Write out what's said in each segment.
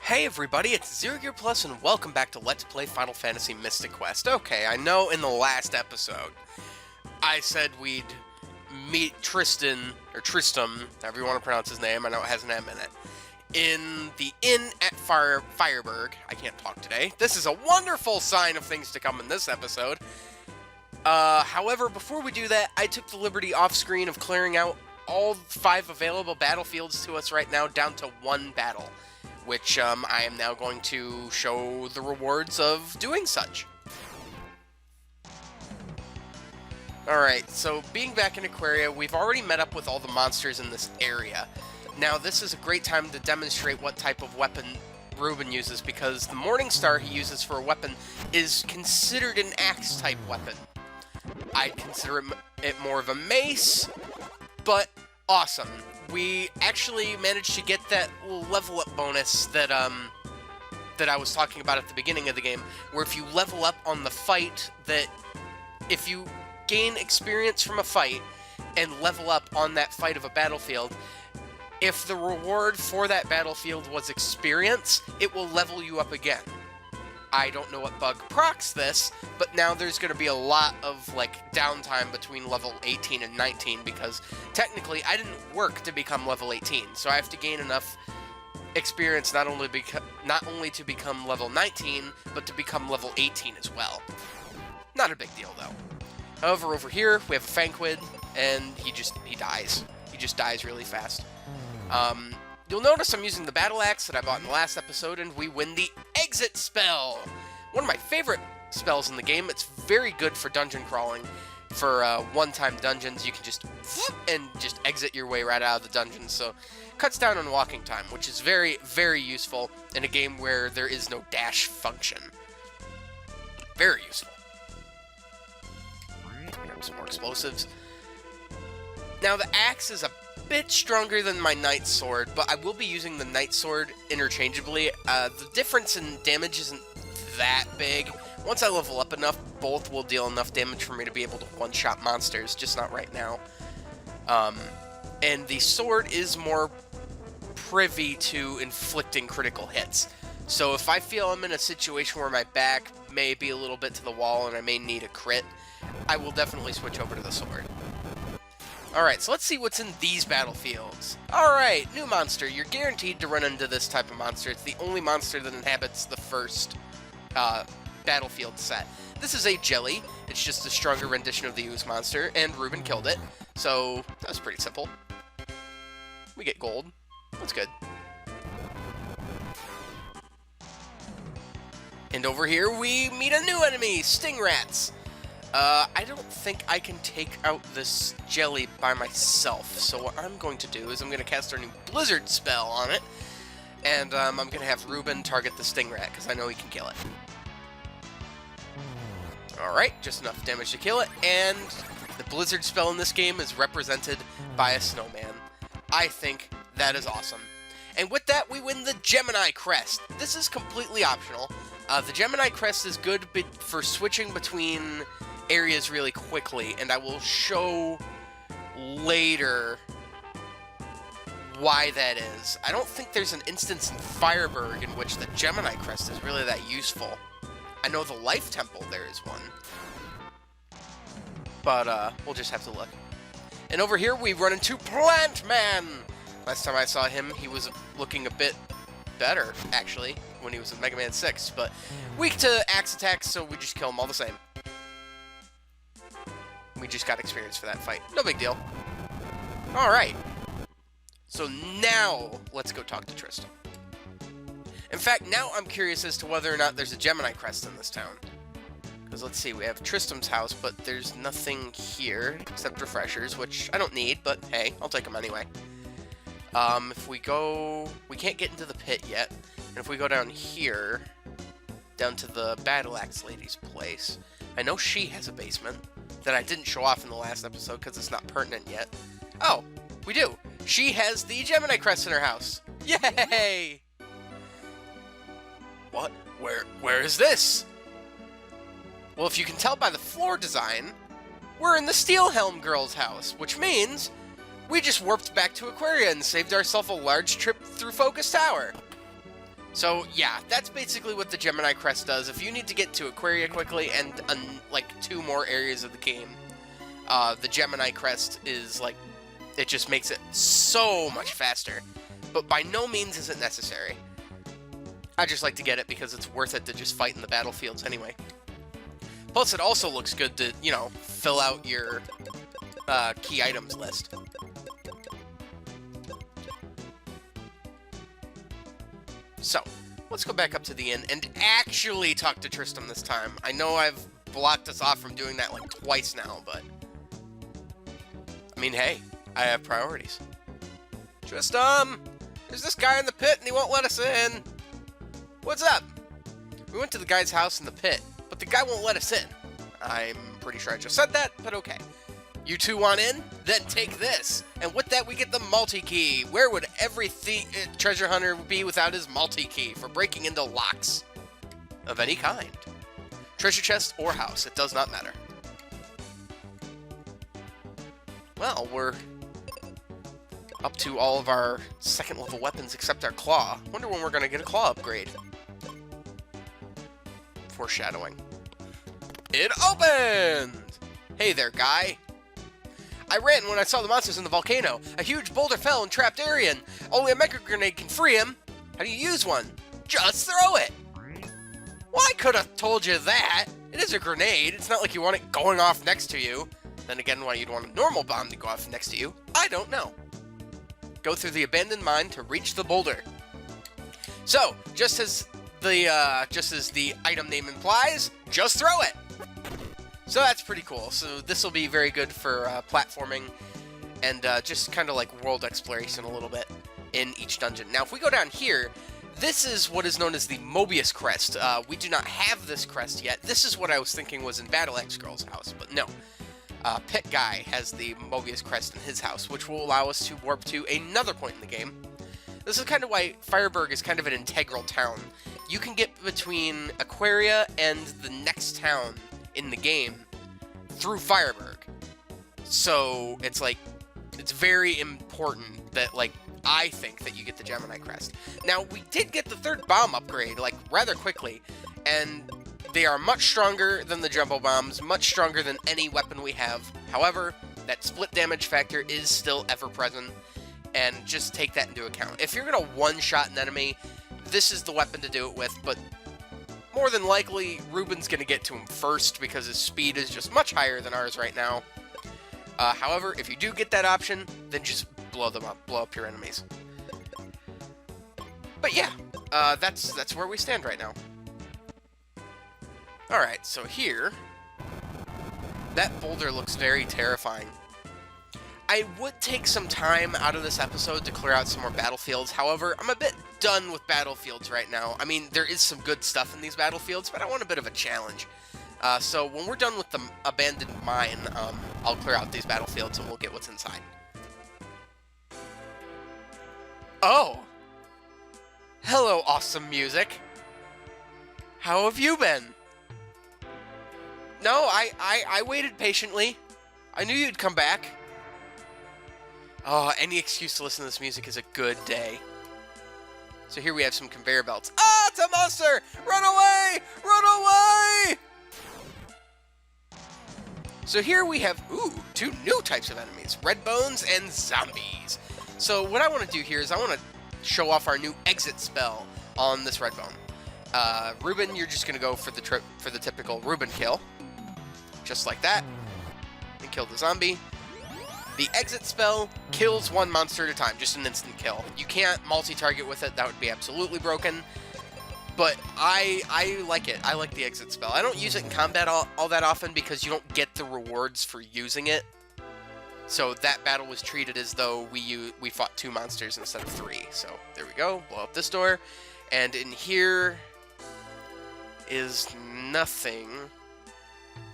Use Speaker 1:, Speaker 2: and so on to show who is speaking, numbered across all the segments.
Speaker 1: Hey everybody, it's Zero Gear Plus and welcome back to Let's Play Final Fantasy Mystic Quest. Okay, I know in the last episode I said we'd meet Tristan, or Tristram, however you want to pronounce his name, I know it has an M in it, in the inn at Fireburg. I can't talk today. This is a wonderful sign of things to come in this episode. However, before we do that, I took the liberty off-screen of clearing out all 5 available battlefields to us right now down to 1 battle, which I am now going to show the rewards of doing such. Alright, so being back in Aquaria, we've already met up with all the monsters in this area. Now, this is a great time to demonstrate what type of weapon Reuben uses, because the Morning Star he uses for a weapon is considered an axe-type weapon. I'd consider it more of a mace, but awesome. We actually managed to get that little level up bonus that I was talking about at the beginning of the game, where if you level up on the fight, that if you gain experience from a fight and level up on that fight of a battlefield, if the reward for that battlefield was experience, it will level you up again. I don't know what bug procs this, but now there's going to be a lot of, like, downtime between level 18 and 19, because technically I didn't work to become level 18, so I have to gain enough experience not only to become level 19, but to become level 18 as well. Not a big deal, though. However, over here, we have a Fanquid, and he dies. He just dies really fast. You'll notice I'm using the Battle Axe that I bought in the last episode, and we win the Exit spell! One of my favorite spells in the game. It's very good for dungeon crawling. For one-time dungeons, you can just exit your way right out of the dungeon, so cuts down on walking time, which is very, very useful in a game where there is no dash function. Very useful. Grab some more explosives. Now, the axe is a bit stronger than my Knight Sword, but I will be using the Knight Sword interchangeably. The difference in damage isn't that big. Once I level up enough, both will deal enough damage for me to be able to one-shot monsters, just not right now. And the sword is more privy to inflicting critical hits. So if I feel I'm in a situation where my back may be a little bit to the wall and I may need a crit, I will definitely switch over to the sword. Alright, so let's see what's in these battlefields. Alright, new monster. You're guaranteed to run into this type of monster. It's the only monster that inhabits the first battlefield set. This is a jelly. It's just a stronger rendition of the ooze monster, and Reuben killed it. So, that was pretty simple. We get gold. That's good. And over here, we meet a new enemy, Stingrats. I don't think I can take out this jelly by myself, so what I'm going to do is I'm going to cast our new Blizzard spell on it, and I'm going to have Reuben target the Stingrat, because I know he can kill it. Alright, just enough damage to kill it, and the Blizzard spell in this game is represented by a snowman. I think that is awesome. And with that, we win the Gemini Crest. This is completely optional. The Gemini Crest is good for switching between areas really quickly, and I will show later why that is. I don't think there's an instance in Fireburg in which the Gemini Crest is really that useful. I know the Life Temple there is one, but we'll just have to look. And over here we run into Plant Man! Last time I saw him, he was looking a bit better, actually, when he was in Mega Man 6, but weak to axe attacks, so we just kill him all the same. We just got experience for that fight. No big deal. Alright. So now, let's go talk to Tristan. In fact, now I'm curious as to whether or not there's a Gemini Crest in this town. Because let's see, we have Tristram's house, but there's nothing here except refreshers, which I don't need, but hey, I'll take them anyway. If we go... We can't get into the pit yet. And if we go down here, down to the Battle Axe Lady's place, I know she has a basement that I didn't show off in the last episode because it's not pertinent yet. Oh, we do. She has the Gemini Crest in her house. Yay! What? Where is this? Well, if you can tell by the floor design, we're in the Steelhelm girl's house, which means we just warped back to Aquaria and saved ourselves a large trip through Focus Tower. So yeah, that's basically what the Gemini Crest does. If you need to get to Aquaria quickly and like 2 more areas of the game, the Gemini Crest is like, it just makes it so much faster. But by no means is it necessary. I just like to get it because it's worth it to just fight in the battlefields anyway. Plus, it also looks good to, you know, fill out your key items list. So, let's go back up to the inn and actually talk to Tristram this time. I know I've blocked us off from doing that like twice now, but... I mean, hey, I have priorities. Tristram! There's this guy in the pit and he won't let us in! What's up? We went to the guy's house in the pit, but the guy won't let us in. I'm pretty sure I just said that, but okay. You two want in? Then take this. And with that, we get the multi-key. Where would every treasure hunter be without his multi-key for breaking into locks of any kind? Treasure chest or house, it does not matter. Well, we're up to all of our 2nd level weapons except our claw. Wonder when we're going to get a claw upgrade. Foreshadowing. It opened! Hey there, guy. I ran when I saw the monsters in the volcano. A huge boulder fell and trapped Arian. Only a mecha grenade can free him. How do you use one? Just throw it. Well, I could have told you that. It is a grenade. It's not like you want it going off next to you. Then again, why you'd want a normal bomb to go off next to you, I don't know. Go through the abandoned mine to reach the boulder. So, just as the item name implies, just throw it. So that's pretty cool. So this will be very good for platforming and just kind of like world exploration a little bit in each dungeon. Now, if we go down here, this is what is known as the Mobius Crest. We do not have this crest yet. This is what I was thinking was in Battle Axe Girl's house, but no. Pit Guy has the Mobius Crest in his house, which will allow us to warp to another point in the game. This is kind of why Fireburg is kind of an integral town. You can get between Aquaria and the next town in the game through Fireburg. So it's like, it's very important that, like, I think that you get the Gemini Crest. Now, we did get the 3rd bomb upgrade, like, rather quickly, and they are much stronger than the Jumbo Bombs, much stronger than any weapon we have. However, that split damage factor is still ever present, and just take that into account. If you're gonna one-shot an enemy, this is the weapon to do it with, but more than likely, Ruben's going to get to him first because his speed is just much higher than ours right now. However, if you do get that option, then just blow them up, blow up your enemies. But yeah, that's where we stand right now. Alright, so here, that boulder looks very terrifying. I would take some time out of this episode to clear out some more battlefields. However, I'm a bit done with battlefields right now. I mean, there is some good stuff in these battlefields, but I want a bit of a challenge. So when we're done with the abandoned mine, I'll clear out these battlefields and we'll get what's inside. Oh! Hello, awesome music! How have you been? No, I waited patiently. I knew you'd come back. Oh, any excuse to listen to this music is a good day. So here we have some conveyor belts. Ah, it's a monster! Run away! Run away! So here we have, 2 new types of enemies. Red Bones and Zombies. So what I want to do here is I want to show off our new exit spell on this Red Bone. Ruben, you're just going to go for the typical Ruben kill. Just like that. And kill the zombie. The exit spell kills 1 monster at a time, just an instant kill. You can't multi-target with it, that would be absolutely broken. But I like it. I like the exit spell. I don't use it in combat all that often because you don't get the rewards for using it. So that battle was treated as though we fought 2 monsters instead of 3. So there we go, blow up this door. And in here is nothing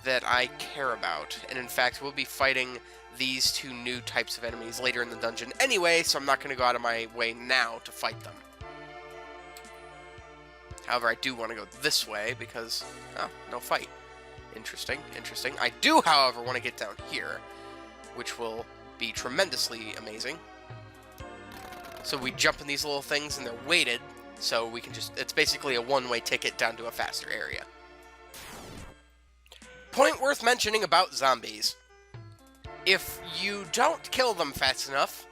Speaker 1: that I care about. And in fact, we'll be fighting these 2 new types of enemies later in the dungeon anyway, so I'm not going to go out of my way now to fight them. However, I do want to go this way because, no fight. Interesting, interesting. I do, however, want to get down here, which will be tremendously amazing. So we jump in these little things and they're weighted, So we can just, it's basically a one-way ticket down to a faster area. Point worth mentioning about zombies. If you don't kill them fast enough,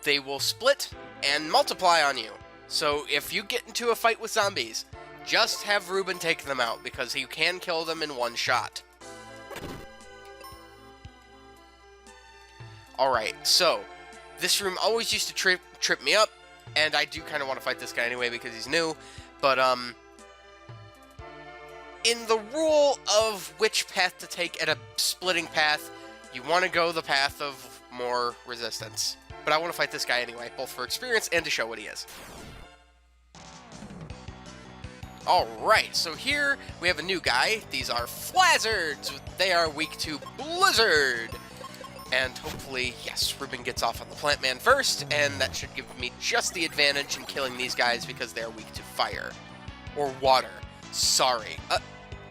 Speaker 1: they will split and multiply on you. So if you get into a fight with zombies, just have Ruben take them out, because you can kill them in one shot. Alright, so, this room always used to trip me up, and I do kind of want to fight this guy anyway because he's new, but, in the rule of which path to take at a splitting path, you want to go the path of more resistance. But I want to fight this guy anyway, both for experience and to show what he is. Alright, so here we have a new guy. These are Flazzards. They are weak to Blizzard. And hopefully, yes, Ruben gets off on the Plant Man first, and that should give me just the advantage in killing these guys because they're weak to fire. Or water. Sorry.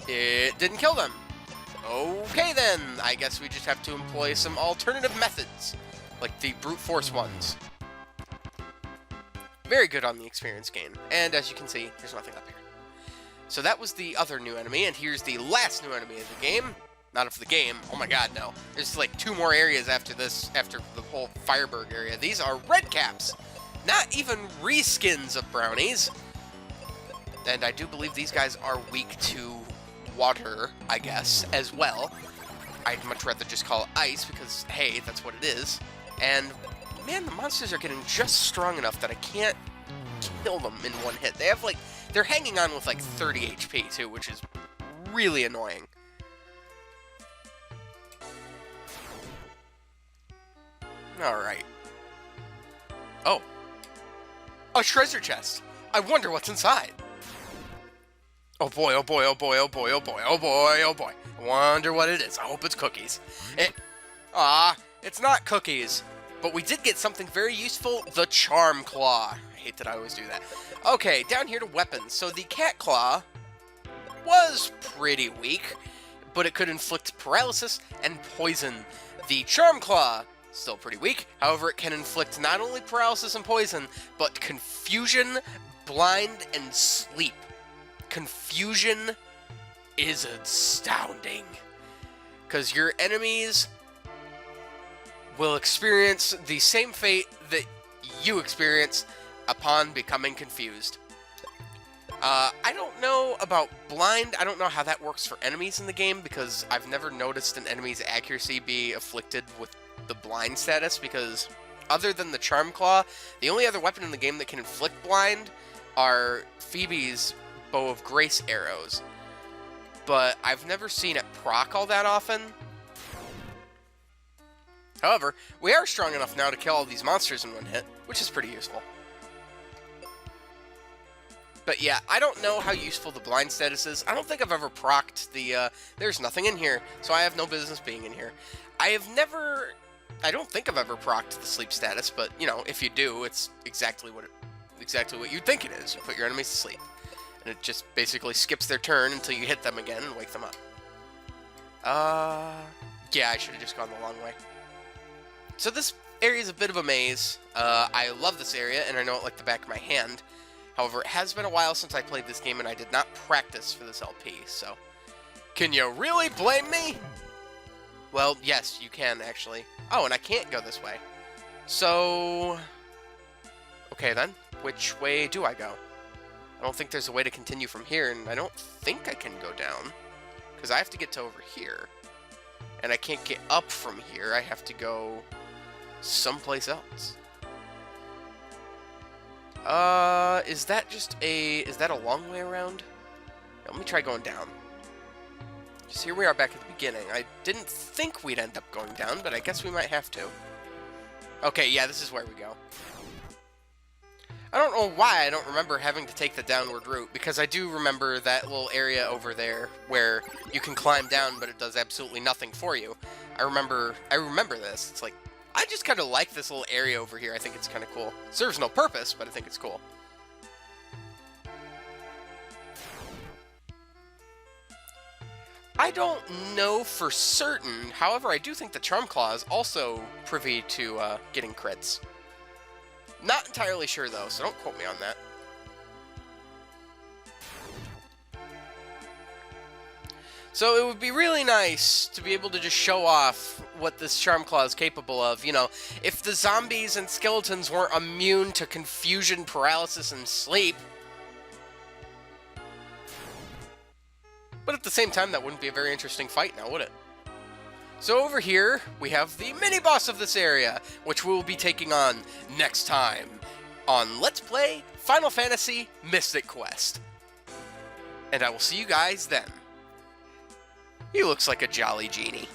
Speaker 1: It didn't kill them. Okay then, I guess we just have to employ some alternative methods, like the brute force ones. Very good on the experience gain, and as you can see, there's nothing up here. So that was the other new enemy, and here's the last new enemy of the game. Not of the game, oh my god, no. There's like 2 more areas after this, after the whole Fireburg area. These are Redcaps, not even reskins of brownies. And I do believe these guys are weak to water, I guess, as well. I'd much rather just call it ice because, hey, that's what it is. And, man, the monsters are getting just strong enough that I can't kill them in one hit. They have, like, they're hanging on with, like, 30 HP, too, which is really annoying. Alright. Oh. A treasure chest. I wonder what's inside. Oh boy, oh boy, oh boy, oh boy, oh boy, oh boy, oh boy. I wonder what it is. I hope it's cookies. It's not cookies. But we did get something very useful, the Charm Claw. I hate that I always do that. Okay, down here to weapons. So the Cat Claw was pretty weak, but it could inflict paralysis and poison. The Charm Claw, still pretty weak. However, it can inflict not only paralysis and poison, but confusion, blind, and sleep. Confusion is astounding, because your enemies will experience the same fate that you experience upon becoming confused. I don't know about blind. I don't know how that works for enemies in the game, because I've never noticed an enemy's accuracy be afflicted with the blind status, because other than the Charm Claw, the only other weapon in the game that can inflict blind are Phoebe's Bow of Grace arrows. But I've never seen it proc all that often. However, we are strong enough now to kill all these monsters in one hit, which is pretty useful. But yeah, I don't know how useful the blind status is. I don't think I've ever procced the, there's nothing in here, so I have no business being in here. I don't think I've ever procced the sleep status, but, you know, if you do, it's exactly what you'd think it is. You put your enemies to sleep. And it just basically skips their turn until you hit them again and wake them up. Yeah, I should have just gone the long way. So this area is a bit of a maze. I love this area, and I know it like the back of my hand. However, it has been a while since I played this game, and I did not practice for this LP, so... Can you really blame me? Well, yes, you can, actually. Oh, and I can't go this way. So... Okay, then. Which way do I go? I don't think there's a way to continue from here, and I don't think I can go down. Because I have to get to over here. And I can't get up from here. I have to go someplace else. Is that a long way around? Let me try going down. Just here we are back at the beginning. I didn't think we'd end up going down, but I guess we might have to. Okay, yeah, this is where we go. I don't know why I don't remember having to take the downward route, because I do remember that little area over there where you can climb down, but it does absolutely nothing for you. I remember this. It's like, I just kind of like this little area over here. I think it's kind of cool. It serves no purpose, but I think it's cool. I don't know for certain. However, I do think the Charm Claw is also privy to getting crits. Not entirely sure, though, so don't quote me on that. So it would be really nice to be able to just show off what this Charm Claw is capable of. You know, if the zombies and skeletons weren't immune to confusion, paralysis, and sleep. But at the same time, that wouldn't be a very interesting fight now, would it? So over here, we have the mini-boss of this area, which we will be taking on next time on Let's Play Final Fantasy Mystic Quest. And I will see you guys then. He looks like a jolly genie.